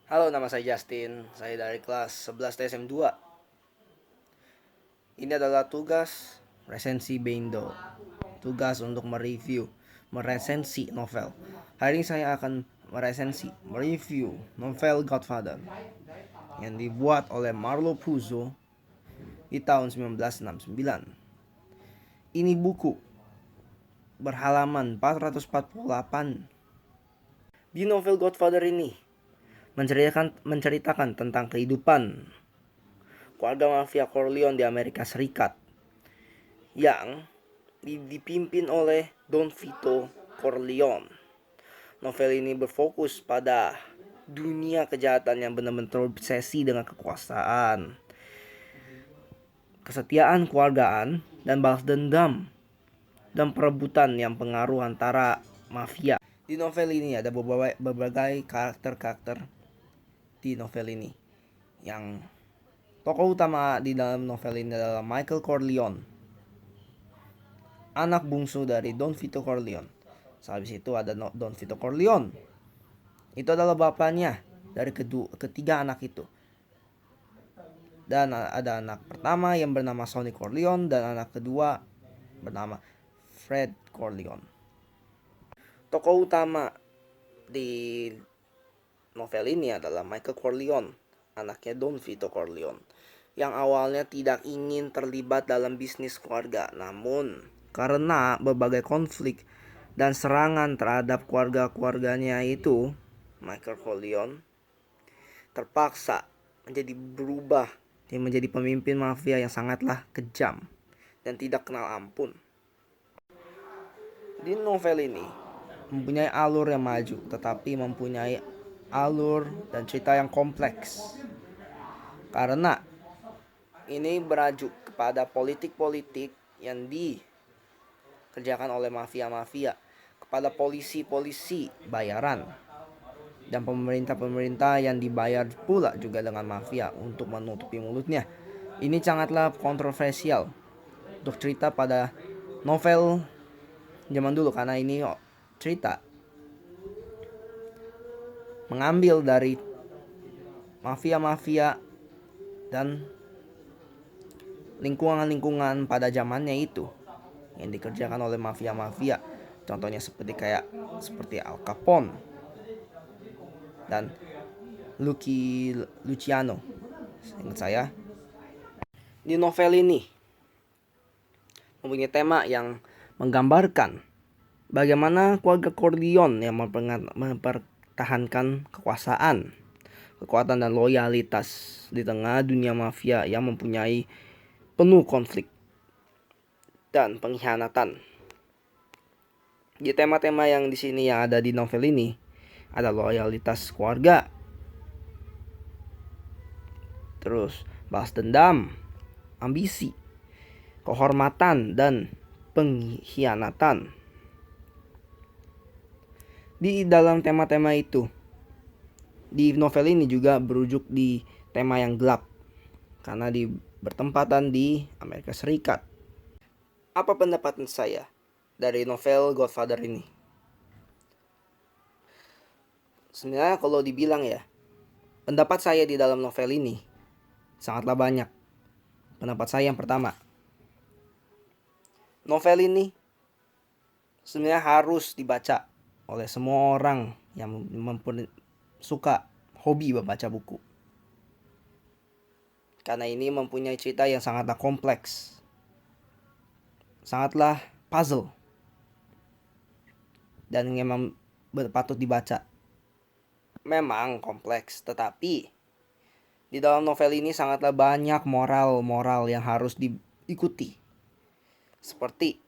Halo, nama saya Justin. Saya dari kelas 11 TSM 2. Ini adalah tugas resensi Bendo. Tugas untuk meresensi novel. Hari ini saya akan mereview novel Godfather yang dibuat oleh Marlo Puzo di tahun 1969. Ini buku berhalaman 448. Di novel Godfather ini menceritakan tentang kehidupan keluarga mafia Corleone di Amerika Serikat yang dipimpin oleh Don Vito Corleone. Novel ini berfokus pada dunia kejahatan yang benar-benar terobsesi dengan kekuasaan, kesetiaan keluargaan, dan balas dendam dan perebutan yang pengaruh antara mafia. Di novel ini ada berbagai karakter-karakter di novel ini. Yang tokoh utama di dalam novel ini adalah Michael Corleone, anak bungsu dari Don Vito Corleone. Habis itu ada Don Vito Corleone. Itu adalah bapaknya dari ketiga anak itu. Dan ada anak pertama yang bernama Sonny Corleone dan anak kedua bernama Fred Corleone. Tokoh utama di novel ini adalah Michael Corleone, anaknya Don Vito Corleone, yang awalnya tidak ingin terlibat dalam bisnis keluarga. Namun karena berbagai konflik dan serangan terhadap keluarganya itu, Michael Corleone terpaksa berubah dan menjadi pemimpin mafia yang sangatlah kejam dan tidak kenal ampun. Di novel ini mempunyai alur yang maju, tetapi mempunyai alur dan cerita yang kompleks. Karena ini berajuk kepada politik-politik yang dikerjakan oleh mafia-mafia kepada polisi-polisi bayaran dan pemerintah-pemerintah yang dibayar pula juga dengan mafia untuk menutupi mulutnya. Ini sangatlah kontroversial untuk cerita pada novel zaman dulu, karena ini cerita mengambil dari mafia-mafia dan lingkungan-lingkungan pada zamannya itu yang dikerjakan oleh mafia-mafia. Contohnya seperti Al Capone dan Luciano. Ingat saya. Di novel ini mempunyai tema yang menggambarkan bagaimana keluarga Corleone yang mempertahankan kekuatan dan loyalitas di tengah dunia mafia yang mempunyai penuh konflik dan pengkhianatan. Di tema-tema yang di sini yang ada di novel ini ada loyalitas keluarga, terus balas dendam, ambisi, kehormatan, dan pengkhianatan. Di dalam tema-tema itu, di novel ini juga berujuk di tema yang gelap karena bertempatan di Amerika Serikat. Apa pendapat saya dari novel Godfather ini? Sebenarnya kalau dibilang ya, pendapat saya di dalam novel ini sangatlah banyak. Pendapat saya yang pertama, novel ini sebenarnya harus dibaca oleh semua orang yang suka hobi membaca buku. Karena ini mempunyai cerita yang sangatlah kompleks, sangatlah puzzle, dan memang patut dibaca. Memang kompleks, tetapi di dalam novel ini sangatlah banyak moral yang harus diikuti. Seperti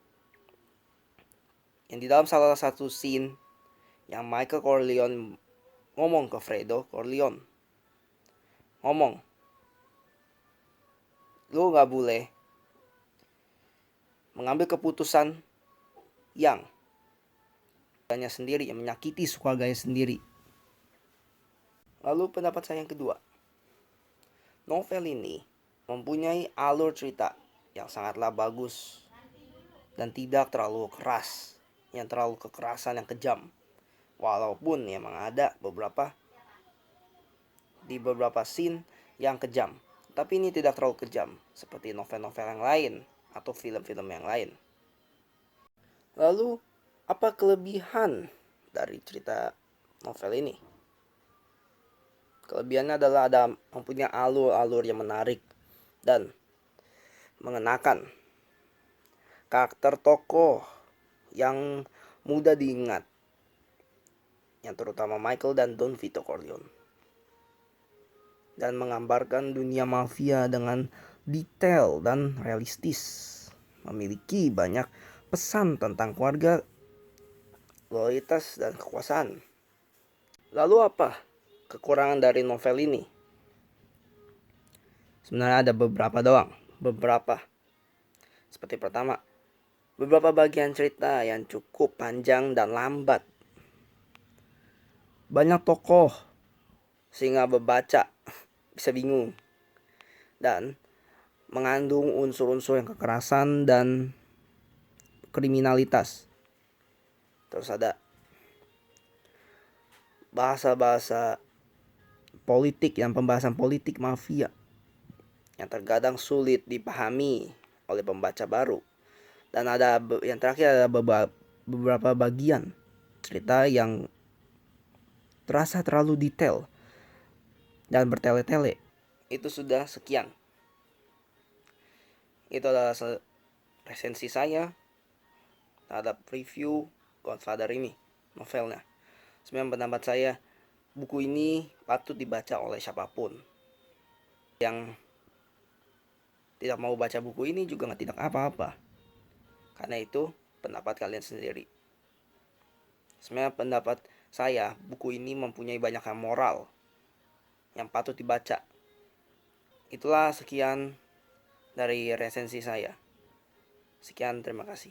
yang di dalam salah satu scene yang Michael Corleone ngomong ke Fredo Corleone, ngomong, lu gak boleh mengambil keputusan yang sendiri, yang menyakiti keluarganya sendiri. Lalu pendapat saya yang kedua, novel ini mempunyai alur cerita yang sangatlah bagus dan tidak terlalu keras, yang terlalu kekerasan yang kejam. Walaupun memang ada beberapa di beberapa scene yang kejam. Tapi ini tidak terlalu kejam seperti novel-novel yang lain atau film-film yang lain. Lalu, apa kelebihan dari cerita novel ini? Kelebihannya adalah ada mempunyai alur-alur yang menarik dan mengenakan. Karakter tokoh yang mudah diingat, yang terutama Michael dan Don Vito Corleone, dan menggambarkan dunia mafia dengan detail dan realistis, memiliki banyak pesan tentang keluarga, loyalitas, dan kekuasaan. Lalu apa kekurangan dari novel ini? Sebenarnya ada beberapa. Seperti pertama, beberapa bagian cerita yang cukup panjang dan lambat. Banyak tokoh sehingga membaca bisa bingung. Dan mengandung unsur-unsur yang kekerasan dan kriminalitas. Terus ada bahasa-bahasa politik, yang pembahasan politik mafia yang terkadang sulit dipahami oleh pembaca baru. Dan ada yang terakhir, ada beberapa bagian cerita yang terasa terlalu detail dan bertele-tele. Itu sudah sekian. Itu adalah resensi saya terhadap review Godfather ini, novelnya. Sebenarnya pendapat saya, buku ini patut dibaca oleh siapapun. Yang tidak mau baca buku ini juga tidak apa-apa. Karena itu pendapat kalian sendiri. Sebenarnya pendapat saya, buku ini mempunyai banyak moral yang patut dibaca. Itulah sekian dari resensi saya. Sekian, terima kasih.